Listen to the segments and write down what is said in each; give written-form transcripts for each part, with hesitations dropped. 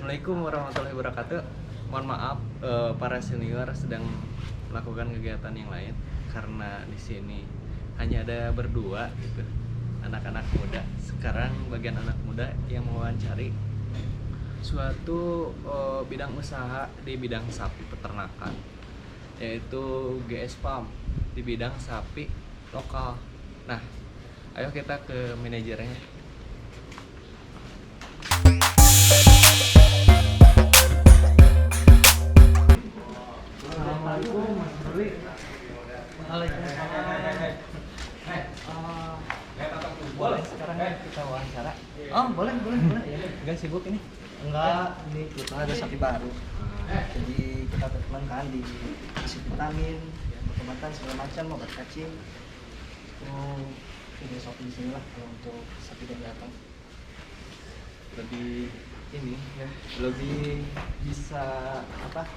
Assalamualaikum warahmatullahi wabarakatuh. Mohon maaf, para senior sedang melakukan kegiatan yang lain karena di sini hanya ada berdua gitu, anak-anak muda. Sekarang bagian anak muda yang mewawancari suatu bidang usaha di bidang sapi peternakan, yaitu GS Farm di bidang sapi lokal. Nah, ayo kita ke manajernya. Assalamualaikum Mas Ruli. Waalaikumsalam. Boleh sekarang kita wawancara? Oh, boleh. Enggak sibuk ini? Enggak, ini kebetulan ada sapi baru. Jadi kita treatment kan dikasih vitamin, obat-obatan segala macam, obat cacing. Ini sapi di sini lah kalau untuk sapi dari datang. Lebih ini ya, lebih bisa apa?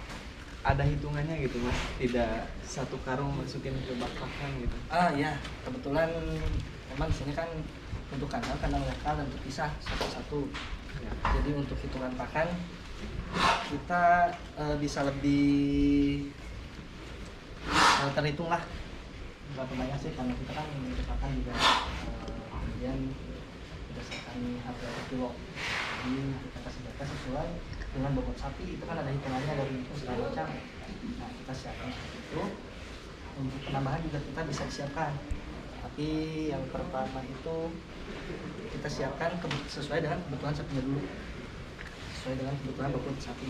Ada hitungannya gitu Mas, tidak satu karung masukin ke bak pakan gitu. Ya, kebetulan memang di sini kan untuk kandang lokal dan terpisah satu-satu. Ya. Jadi untuk hitungan pakan kita bisa lebih terhitung lah berapa banyak sih, karena kita kan pakan juga kemudian berdasarkan harga per kilo. Jadi kita kasih data sesuai dengan bobot sapi, itu kan ada hitungannya dari itu segala macam. Nah, kita siapkan seperti itu. Untuk penambahan juga kita bisa siapkan, tapi yang pertama itu kita siapkan sesuai dengan kebutuhan sapinya dulu, sesuai dengan kebutuhan bobot sapi.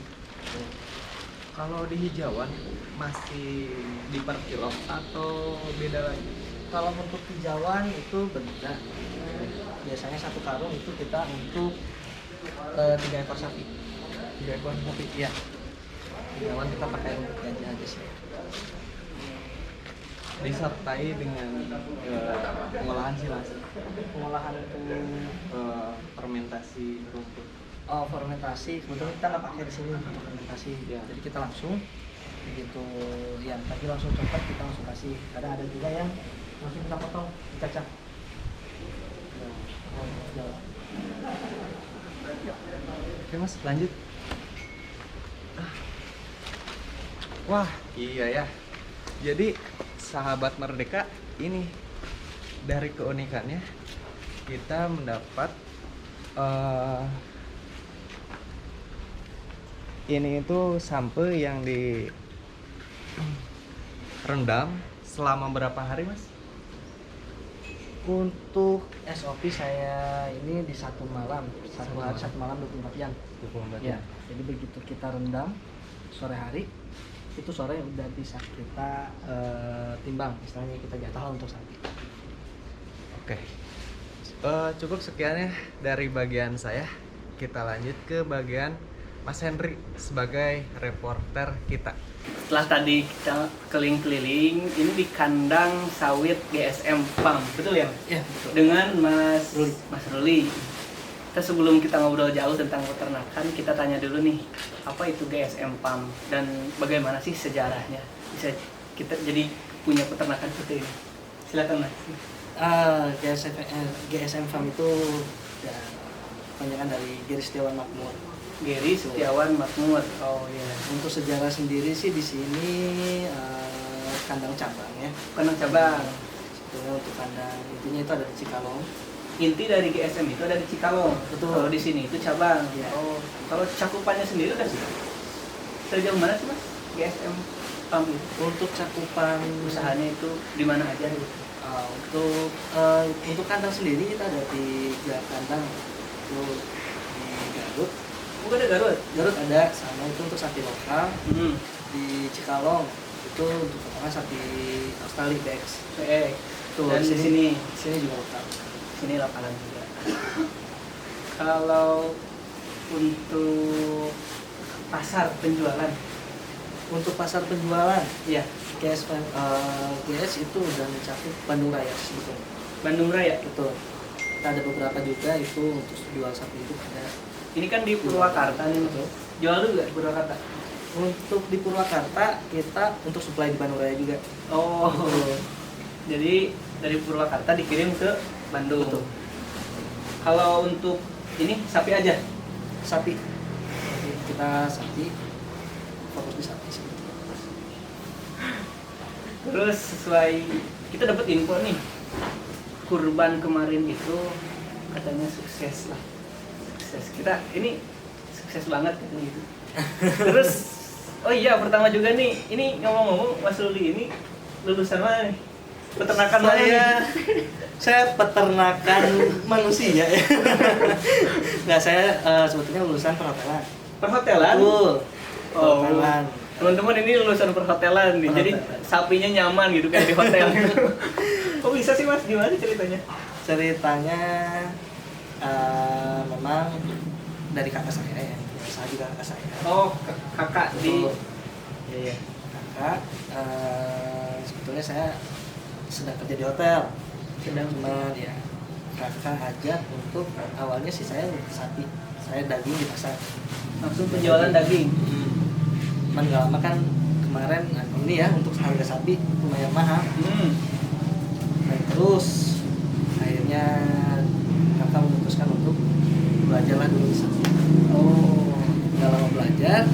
Kalau di hijauan masih di per kilo atau beda lagi? Kalau untuk hijauan itu beda. Biasanya satu karung itu kita untuk 3 ekor sapi. 3 ekor sapi. Iya. Hijauan kita pakai untuk gajah aja sih. Disertai dengan pengolahan silase, Pengolahan untuk fermentasi rumput. fermentasi, kebetulan kita nggak pakai di sini untuk fermentasi. Ya. Jadi kita langsung begitu yang tadi langsung copot kita langsung kasih. Kadang ada juga yang langsung kita potong, dicacah. Oke Mas, lanjut. Wah, iya ya. Jadi sahabat Merdeka ini dari keunikannya kita mendapat ini itu sampai yang direndam selama berapa hari Mas? Untuk SOP saya ini di satu malam, satu malam 24 jam. 24 Ya, jadi begitu kita rendam sore hari, itu sore udah bisa kita timbang, istilahnya kita jatah untuk sapi. Oke. Cukup sekiannya dari bagian saya. Kita lanjut ke bagian Mas Henry sebagai reporter kita. Setelah tadi kita keliling-keliling, ini di kandang sawit GSM Farm, betul ya? Iya, betul. Dengan Mas Ruli. Mas Ruli. Kita sebelum kita ngobrol jauh tentang peternakan, kita tanya dulu nih, apa itu GSM Farm dan bagaimana sih sejarahnya bisa kita jadi punya peternakan seperti ini? Silakan Mas. GSM Farm itu ya, kepanjangan dari Giri Setiawan Makmur. Giri Setiawan Makmur. Oh iya. Untuk sejarah sendiri sih di sini kandang cabang ya. Kandang cabang. Sebetulnya untuk kandang intinya itu ada di Cikalong. Inti dari GSM itu ada di Cikalong. Betul. Kalau di sini itu cabang. Ya. Oh, kalau cakupannya sendiri udah sih. Sejauh mana sih Mas GSM Farm itu? Untuk cakupan Usahanya itu di mana aja gitu? untuk kandang sendiri kita ada 3 kandang. Itu di Garut. Bukan ada Garut. Garut ada, sama itu untuk sapi lokal. Di Cikalong itu untuk potongan sapi Australia Bex. Tuh, dan di sini juga lokal. sini lokalan juga. Kalau untuk pasar penjualan, Untuk pasar penjualan, ya GS itu udah mencakup Bandung Raya sebetulnya. Bandung Raya. Betul. Kita ada beberapa juga itu untuk jual sapi itu ada. Ini kan di Purwakarta nih, Betul. jual dulu nggak di Purwakarta? Untuk di Purwakarta kita untuk supply di Bandung Raya juga. Oh, jadi dari Purwakarta dikirim ke Bandung. Betul. Kalau untuk ini sapi aja, Sapi kita sapi, fokus di sapi sih. Terus sesuai kita dapat info nih, kurban kemarin itu katanya sukses lah, sukses. Kita ini sukses banget gitu. Terus oh iya, pertama juga nih, ini ngomong-ngomong Mas Ruli ini lulusan mana nih? Peternakan mana nih? Saya peternakan manusia ya. Nggak, saya sebetulnya lulusan perhotelan. Perhotelan? Betul. Oh, Perhotelan. teman-teman ini lulusan perhotelan nih, jadi sapinya nyaman gitu kayak di hotel. Kok bisa sih Mas? Gimana ceritanya? Ceritanya memang dari kakak saya ya. Saya juga kakak saya. Oh, kakak di. Betul. Iya. Kakak, sebetulnya saya sedang kerja di hotel. Sedang. Cuman ya kakak ajak untuk awalnya sih saya sapi, saya daging di pasar. Langsung penjualan daging. Cuman gak lama kan kemarin ini ya, untuk harga sapi lumayan mahal. Nah, terus akhirnya kakak memutuskan untuk belajarlah dulu di sapi. Oh. Gak lama belajar,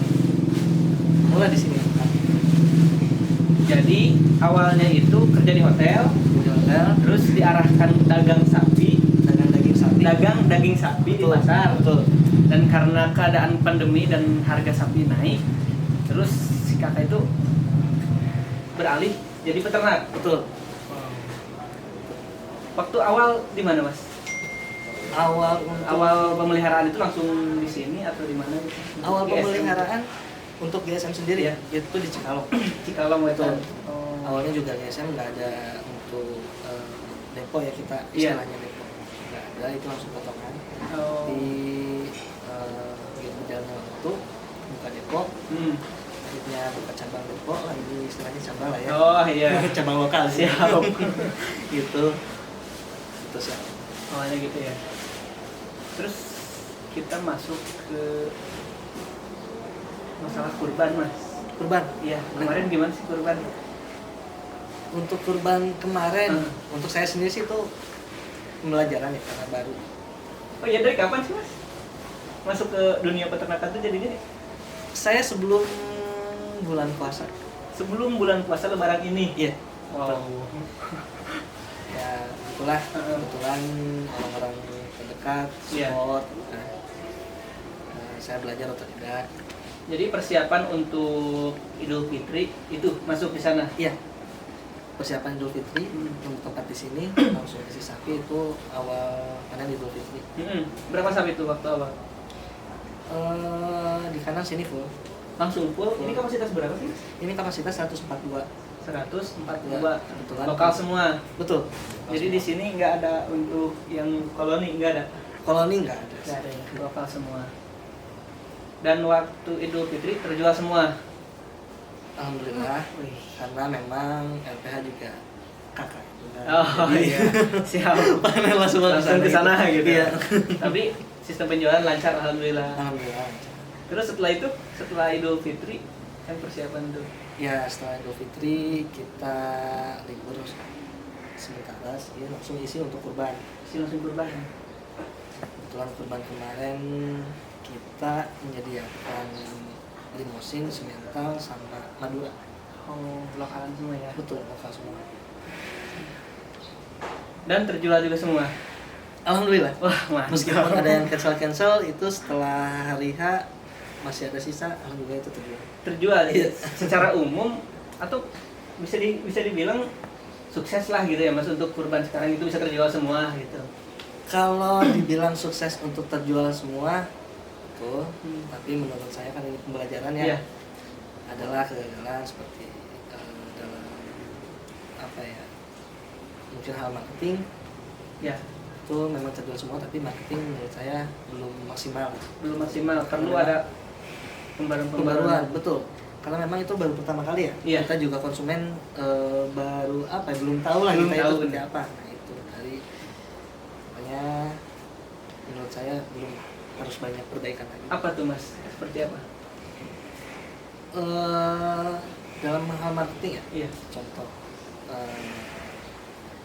mulai di sini. Jadi awalnya itu kerja di hotel, terus diarahkan dagang sapi, dagang daging sapi di pasar. Betul. Dan karena keadaan pandemi dan harga sapi naik, terus si kakak itu beralih jadi peternak. Betul. Waktu awal di mana Mas? Awal pemeliharaan itu langsung di sini atau di mana? Awal GSM. pemeliharaan untuk GSM sendiri Iya. itu di Cikalong. Cikalong itu. Betul. Oh. Awalnya juga GSM nggak ada untuk depo ya, kita Iya. istilahnya depo nggak ada, itu langsung potongan. Oh. Di berjalannya waktu buka depo, akhirnya buka cabang depo lah, ini istilahnya cabang lah ya. Oh iya. Cabang lokal sih. Siap. Gitu. Itu sih. Awalnya gitu ya. Terus kita masuk ke masalah kurban Mas. Kurban. Iya, kemarin gimana sih kurban? Untuk kurban kemarin, Hmm. untuk saya sendiri sih itu pembelajaran ya, karena baru. Oh iya, dari kapan sih Mas? Masuk ke dunia peternakan tuh jadinya Saya sebelum bulan puasa. sebelum bulan puasa lebaran ini. Iya. Wow. Ya itulah, kebetulan orang-orang terdekat Iya. support. Saya belajar otodidak. Jadi persiapan untuk Idul Fitri itu masuk di sana. Iya. Persiapan Idul Fitri untuk tempat di sini langsung isi sapi itu awal panen Idul Fitri. Berapa sapi itu waktu awal? Di kanan sini full. Langsung full. Ini kapasitas berapa sih? Ini kapasitas 142. 142. Kebetulan. Lokal semua. Betul. Jadi di sini nggak ada untuk yang koloni, nggak ada. Koloni nggak ada. Nggak ada ya, lokal semua. Dan waktu Idul Fitri terjual semua. Alhamdulillah. Wih. Karena memang LPH juga kakak. Oh Jadi, iya, siap. panen langsung Langsung ke sana gitu. Iya. Tapi sistem penjualan lancar alhamdulillah. Alhamdulillah. Terus setelah itu, setelah Idul Fitri kan persiapan tuh. Ya setelah Idul Fitri kita libur sementara sih, langsung isi untuk kurban. Si langsung kurban. Kebetulan kurban kemarin kita menyediakan limosin, semental, sama Madura. Oh, lokalan semua ya. Betul, lokal semua. Dan terjual juga semua. Alhamdulillah. Wah, mantap. Meskipun ada yang cancel itu setelah hari H masih ada sisa, alhamdulillah itu terjual. Terjual Iya. secara umum atau bisa dibilang sukses lah gitu ya Mas, untuk kurban sekarang itu bisa terjual semua gitu. Kalau dibilang sukses untuk terjual semua, betul. Tapi menurut saya kan ini pembelajaran ya. Iya. Adalah kegagalan seperti dalam apa ya? Mungkin hal marketing. Ya, Itu memang terjual semua, tapi marketing menurut saya belum maksimal. belum maksimal, perlu ada Pembaruan, betul. Karena memang itu baru pertama kali ya. Iya. Kita juga konsumen baru apa? Belum tahu lah Belum kita tahu, itu seperti bener. apa. Nah itu dari makanya menurut saya belum harus banyak perbaikan lagi. Apa tuh Mas? Seperti apa? Dalam hal marketing ya. Iya. Contoh,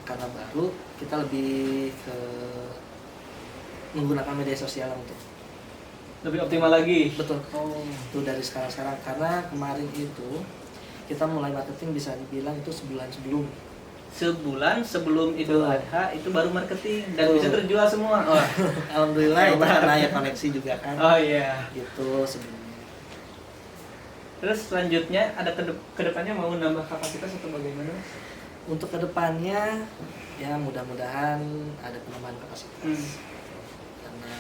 karena baru kita lebih ke menggunakan media sosial untuk Lebih optimal lagi. betul. Oh. itu dari sekarang karena kemarin itu kita mulai marketing bisa dibilang itu sebulan sebelum Idul Betul. Adha itu baru marketing dan Betul. bisa terjual semua. Oh, alhamdulillah itu Hebat. karena ya koneksi juga kan oh iya. gitu sebelumnya. Terus selanjutnya ada kedepannya mau nambah kapasitas atau bagaimana? Untuk kedepannya ya mudah-mudahan ada penambahan kapasitas karena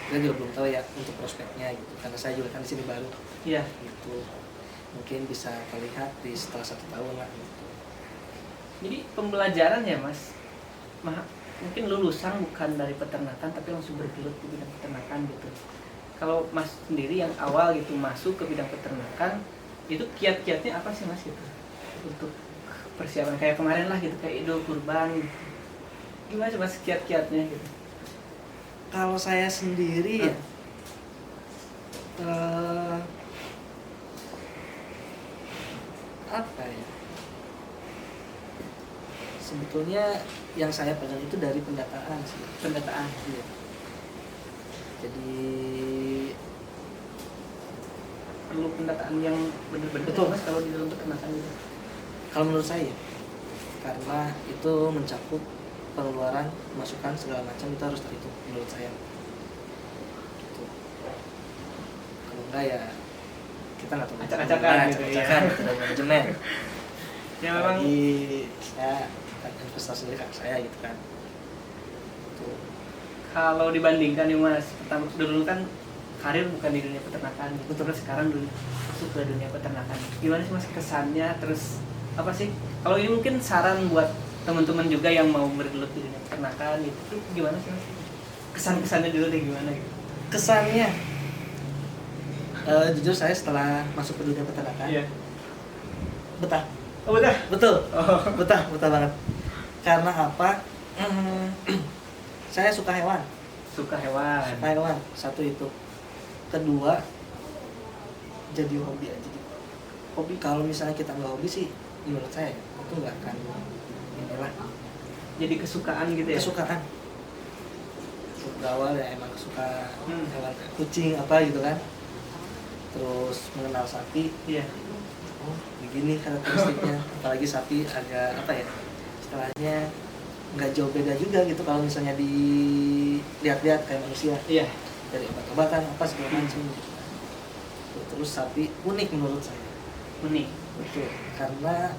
saya juga belum tahu ya untuk prospeknya gitu karena saya juga kan di sini baru Iya. gitu, mungkin bisa terlihat di setelah 1 tahun lah gitu. Jadi pembelajaran ya Mas, mungkin lulusan bukan dari peternakan tapi langsung bergelut di bidang peternakan gitu. Kalau Mas sendiri yang awal gitu masuk ke bidang peternakan, itu kiat-kiatnya apa sih Mas gitu? Untuk persiapan kayak kemarin lah gitu, kayak Idul Kurban gitu. Gimana sih Mas kiat-kiatnya gitu? Kalau saya sendiri ya apa ya, sebetulnya yang saya pegang itu dari pendataan sih. Pendataan. Iya. Jadi Perlu pendataan yang benar-benar Betul. Mas kalau di dalam peternakan gitu. kalau menurut saya karena itu mencakup pengeluaran, masukan segala macam itu harus terhitung menurut saya. Gitu. Kalau enggak ya kita nggak tahu. Acak-acakan gitu, Acak-acakan iya. itu dari manajemen. Ya memang Lagi saya kan investasi sendiri kan saya gitu kan. Itu kalau dibandingkan nih Mas, pertama dulu kan karir bukan di dunia peternakan gitu. Terus sekarang dulu masuk ke dunia peternakan. Gimana sih Mas kesannya? Terus apa sih? Kalau ini mungkin saran buat teman-teman juga yang mau bergelut di dunia peternakan gitu. Itu gimana sih Mas? Kesan-kesannya dulu deh gimana gitu. kesannya jujur saya setelah masuk ke dunia peternakan betah. Oh betul. Betul. Oh. Betah banget. Karena apa? Saya suka hewan. Suka hewan. Suka hewan. Satu itu. Kedua, jadi hobi aja gitu. Hobi kalau misalnya kita nggak hobi sih, menurut saya itu nggak akan inilah. Jadi kesukaan gitu ya. Kesukaan. Berawal ya emang suka Hmm. hewan, kucing apa gitu kan. Terus mengenal sapi. Iya. Oh, begini karakteristiknya. Apalagi sapi agak apa ya? Istilahnya nggak jauh beda juga gitu kalau misalnya dilihat-lihat kayak manusia. Iya. Dari obat-obatan apa segala macam gitu. Terus sapi unik menurut saya. Unik. Betul. Karena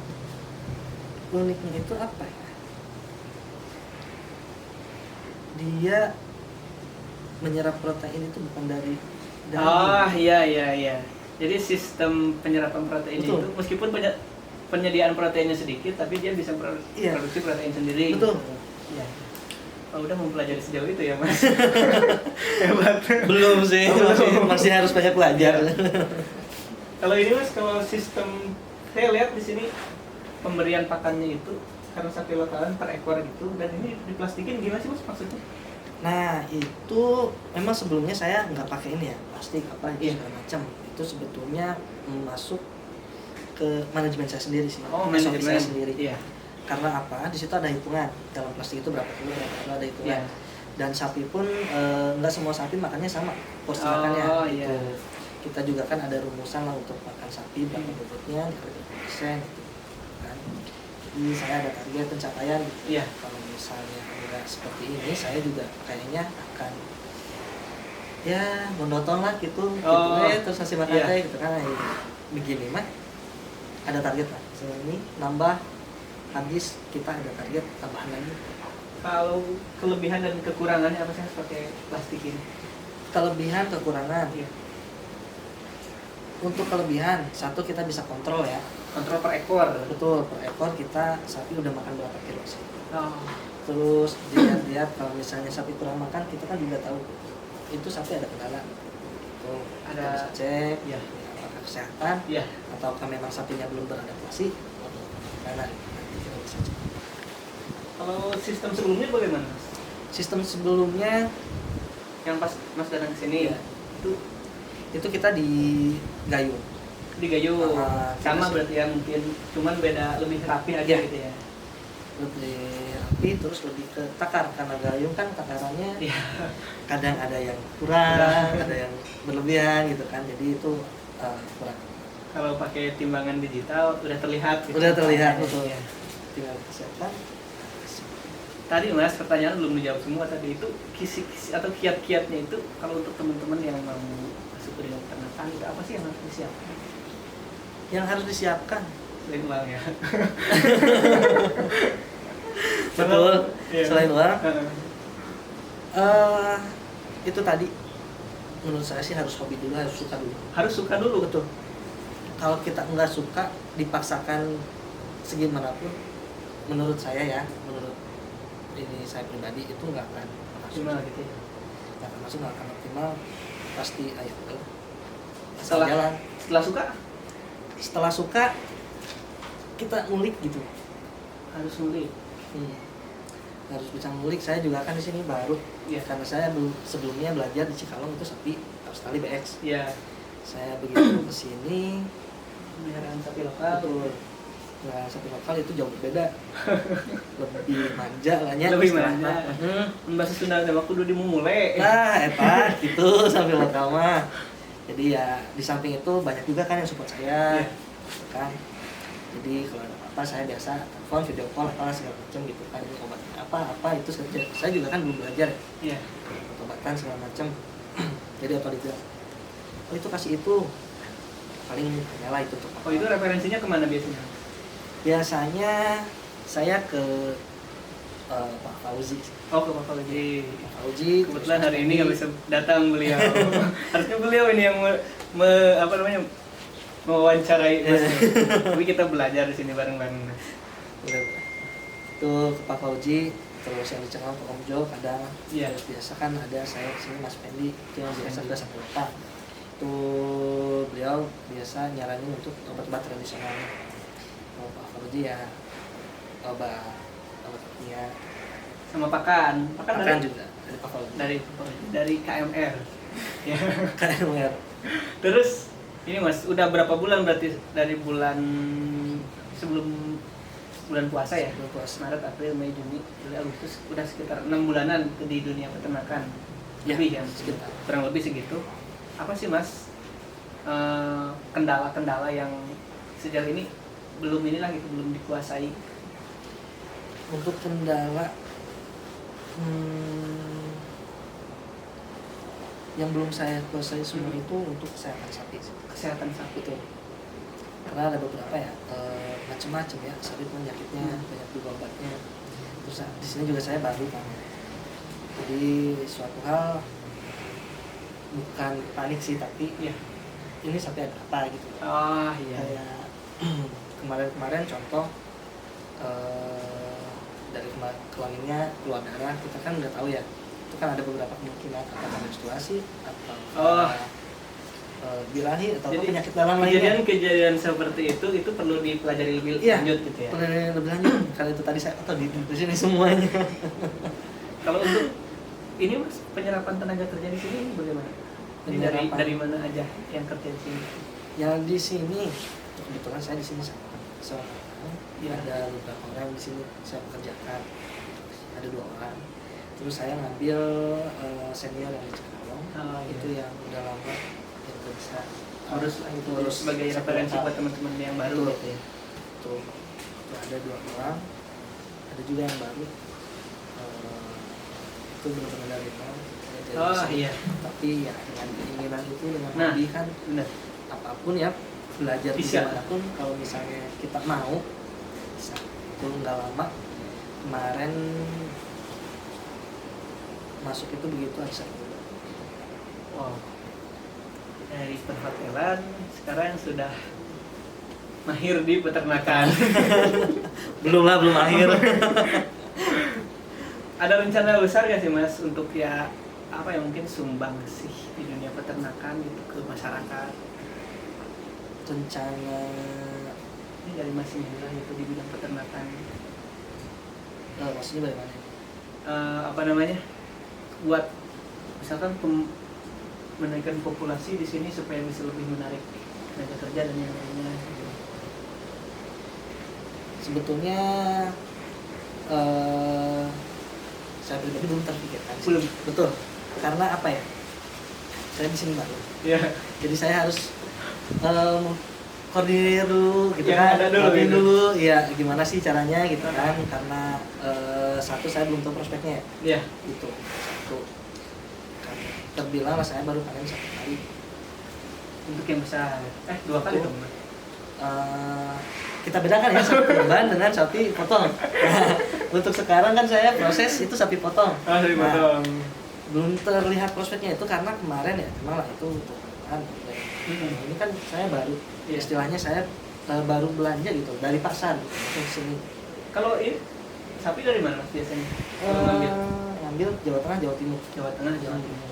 uniknya itu apa ya? Dia menyerap protein itu bukan dari daging. Oh iya. Jadi sistem penyerapan protein Betul. itu meskipun penyediaan proteinnya sedikit, tapi dia bisa Iya. produksi protein sendiri. Betul. Iya. Oh, udah mempelajari sejauh itu ya Mas. Hebat. Belum sih, masih harus banyak belajar. Kalau ini Mas, kalau sistem saya lihat di sini pemberian pakannya itu karena sapi lokalan per ekor gitu, dan ini diplastikin gimana sih Mas maksudnya? Nah itu memang sebelumnya saya nggak pakai ini ya plastik apa Iya. segala macam. Itu sebetulnya masuk ke manajemen saya sendiri sih. Oh, SOP manajemen. saya sendiri. Iya. Karena apa? Di situ ada hitungan dalam plastik itu berapa kilo, berapa kilo ada hitungan. Iya. Dan sapi pun nggak semua sapi makannya sama porsi Oh, makannya. iya. Gitu. Kita juga kan ada rumusan lah untuk makan sapi berapa bobotnya, berapa persen gitu kan. Jadi saya ada target pencapaian gitu. Iya. Kalau misalnya nggak seperti ini, saya juga kayaknya akan ya monoton lah gitu, Oh, terus kasih makan iya. kayak gitu kan. Nah, begini mah ada target lah. Ini nambah habis kita ada target tambahan lagi. Kalau kelebihan dan kekurangannya apa sih Mas pakai plastik ini? Kelebihan kekurangan. Iya. Untuk kelebihan, satu kita bisa kontrol ya. Kontrol per ekor. Betul, per ekor kita sapi udah makan berapa kilo sih. Oh. Terus dilihat-lihat kalau misalnya sapi kurang makan, kita kan juga tahu itu sapi ada kendala. Tuh, kita Ada- bisa cek Iya. apakah kesehatan Iya. ataukah memang sapinya belum beradaptasi. Karena nanti kita bisa cek. Kalau sistem sebelumnya bagaimana Mas? Sistem sebelumnya Yang pas Mas datang ke sini Iya. itu itu kita di gayung. di Gayo Ah, sama kita- berarti ya mungkin cuman beda lebih rapi aja Iya. gitu ya. lebih rapi, terus lebih ke takar, karena gayung kan takarannya Iya. kadang ada yang kurang, ada yang berlebihan gitu kan, jadi itu kurang. Kalau pakai timbangan digital udah terlihat gitu. Udah terlihat, betul. Iya. Tinggal persiapkan. Tadi Mas, pertanyaan belum dijawab semua tadi. Itu kisi-kisi atau kiat-kiatnya itu kalau untuk teman-teman yang mau masuk ke dunia peternakan itu apa sih yang harus disiapkan? Yang harus disiapkan, Selain uang ya. betul. Iya. Selain uang, Heeh. itu tadi menurut saya sih harus hobi dulu, harus suka dulu. Harus suka dulu. Betul. Kalau kita nggak suka, dipaksakan segimanapun, menurut saya ya, menurut ini saya pribadi itu nggak akan masuk. Gimana gitu ya? Nggak akan masuk, nggak akan optimal. Pasti ayo asal Setelah jalan. setelah suka Setelah suka, kita ngulik gitu. harus ngulik. Harus bisa ngulik. Saya juga kan di sini baru, Iya. karena saya sebelumnya belajar di Cikalong itu sapi Australia BX. Iya. Saya begitu ke sini, Pemeliharaan sapi lokal. betul. Nah, sapi lokal itu jauh berbeda. Lebih manja lah nya. Lebih istilahnya. manja. Bahasa Sunda mah kudu dimumule. Nah, eta gitu sapi lokal mah. Jadi ya di samping itu banyak juga kan yang support saya. Iya. Kan. Jadi kalau ada apa-apa saya biasa telepon, video call, apa segala macam gitu kan. Ini obat apa itu saja. Saya juga kan belum belajar ya. Iya. Obat-obatan segala macam. Jadi otodidak. Oh itu kasih itu. Paling nyala itu tuh. Oh, itu referensinya kemana biasanya? Biasanya saya ke Pak Fauzi. Oh, ke Pak Fauzi. Pak Fauzi Kebetulan terus hari ini Mas nggak bisa datang beliau. Harusnya beliau ini yang apa namanya mewawancarai Mas. Tapi kita belajar di sini bareng-bareng. Fendi. Itu ke Pak Fauzi, terus yang dicengang ke Om Jo kadang. Iya. Terus biasa kan ada saya di sini Mas Fendi, itu yang biasa Fendi. sudah satu letak. Itu beliau biasa nyaranin untuk obat-obat tradisional. Kalau Pak Fauzi ya obat kimia. Sama Pakan. Pakan Makan dari juga dari Pak Fauzi. dari KMR. Ya. KMR. Terus ini Mas, udah berapa bulan berarti dari bulan sebelum bulan puasa ya? Bulan puasa. Maret, April, Mei, Juni, Juli, Agustus, udah sekitar 6 bulanan di dunia peternakan. Ya, Lebih ya, sekitar. kurang lebih segitu. Apa sih Mas kendala-kendala yang sejauh ini belum dikuasai? Untuk kendala yang belum saya kuasai semua itu untuk kesehatan sapi. Kesehatan sapi Betul. Karena ada beberapa ya macam-macam ya sapi penyakitnya, banyak juga obatnya. Terus di sini juga saya baru kan. Jadi suatu hal bukan panik sih, tapi Iya. ini sapi ada apa gitu. Oh iya. Kayak kemarin contoh dari kelaminnya keluar darah, kita kan udah tahu ya itu kan ada beberapa kemungkinan apakah menstruasi atau birahi atau Jadi, penyakit dalam lainnya. kejadian seperti itu perlu dipelajari lebih Iya. lanjut gitu ya. Penelitian lebih lanjut kalau itu tadi saya atau di sini semuanya. Kalau untuk ini Mas, penyerapan tenaga kerja di sini bagaimana? Ini Penyerapan. dari mana aja yang kerja di sini? Yang di sini kebetulan saya di sini seorang Ya. ada beberapa orang di sini saya pekerjakan, ada 2 orang. Terus saya ngambil senior yang di Cikalong, Oh, iya. itu yang udah lama yang udah bisa Harus itu terus sebagai referensi buat teman-teman yang baru Betul. gitu ya. Tuh, ada 2 orang, ada juga yang baru. Itu benar-benar dari nol. Saya jadi Oh di sini. iya, Tapi ya dengan keinginan itu, dengan Nah. hobi kan benar. apapun ya, belajar Bisa. dimanapun kalau misalnya kita mau bisa. Itu nggak lama kemarin masuk itu begitu aja. Wow. Dari perhotelan sekarang sudah mahir di peternakan. Belum akhir. Ada rencana besar gak sih Mas untuk ya apa ya mungkin sumbang sih di dunia peternakan gitu ke masyarakat? Rencana Ini dari Mas Indra itu di bidang peternakan. maksudnya bagaimana? Apa namanya? Buat misalkan menaikkan populasi di sini supaya bisa lebih menarik tenaga kerja dan yang lainnya. Sebetulnya saya pribadi belum terpikirkan sih. Belum. Betul, karena apa ya, saya di sini baru, Ya. jadi saya harus koordinir dulu gitu Yang kan, ada dulu koordinir gitu. dulu ya gimana sih caranya gitu kan, karena satu saya belum tahu prospeknya Ya. itu satu. Terbilang lah saya baru panen 1 kali. Untuk yang besar. 2 kali dong. Kita bedakan ya sapi kurban dengan sapi potong. Untuk sekarang kan saya proses itu sapi potong. Dari Nah, potong. belum terlihat prospeknya itu karena kemarin ya memang lah itu untuk kan. Ini kan saya baru, Iya. istilahnya saya baru belanja gitu dari pasar gitu, ke sini. Kalau ini sapi dari mana Mas biasanya? Kalau ngambil Ngambil Jawa Tengah, Jawa Timur. Jawa Tengah, Jawa Timur.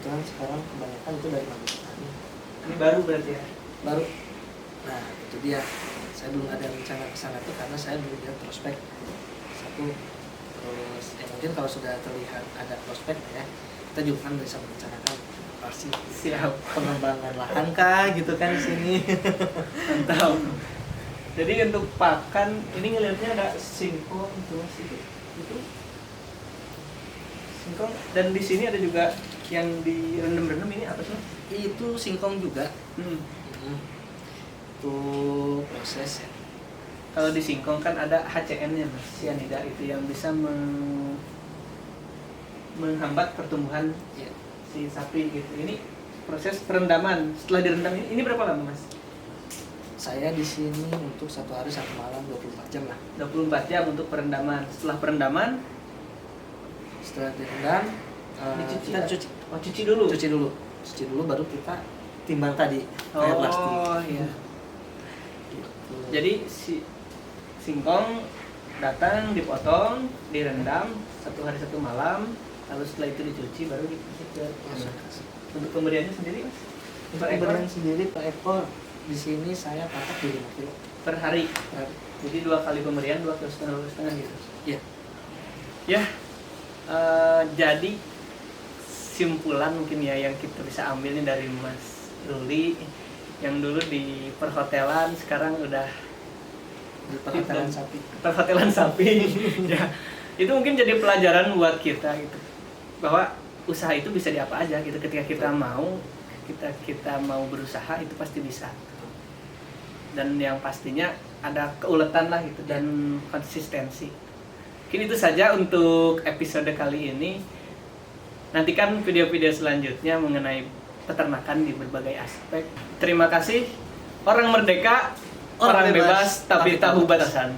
Kebetulan sekarang kebanyakan itu dari Magelang. Ini baru berarti ya. Baru. Nah itu dia, saya belum ada rencana ke sana tuh karena saya belum lihat prospek satu. Terus mungkin kalau sudah terlihat ada prospek ya, kita juga kan bisa merencanakan pasti Siap. pengembangan lahan kah gitu kan di sini. Mantap. Jadi untuk pakan ini ngelihatnya ada singkong itu Mas itu. Singkong dan di sini ada juga yang direndam-rendam ini apa sih? Mas? Itu singkong juga. Hmm. Itu proses ya. Kalau di singkong kan ada HCN-nya Mas, cyanida itu yang bisa menghambat pertumbuhan Ya. si sapi gitu. Ini proses perendaman. Setelah direndam ini berapa lama Mas? Saya di sini untuk 1 hari 1 malam 24 jam lah. 24 jam untuk perendaman. Setelah perendaman Setelah direndam, dicuci. kita cuci. Oh, cuci dulu. Cuci dulu baru kita timbang tadi pakai plastik. Oh iya. Gitu. Jadi si singkong datang, dipotong, direndam 1 hari 1 malam, lalu setelah itu dicuci baru dikasih ke Masuk. untuk pemberiannya sendiri Mas? Untuk pemberian sendiri per ekor di sini saya patok di 5 kilo Per hari. per hari. Jadi 2 kali pemberian 2,5 gitu. Iya. Ya. Jadi simpulan mungkin ya yang kita bisa ambil nih dari Mas Ruli yang dulu di perhotelan sekarang udah Di perhotelan sapi. perhotelan sapi. Ya. Itu mungkin jadi pelajaran buat kita gitu. Bahwa usaha itu bisa di apa aja gitu ketika kita mau kita mau berusaha itu pasti bisa. Dan yang pastinya ada keuletan lah gitu dan konsistensi. Mungkin itu saja untuk episode kali ini. Nantikan video-video selanjutnya mengenai peternakan di berbagai aspek. Terima kasih. Orang merdeka, orang bebas, tapi tahu batasan.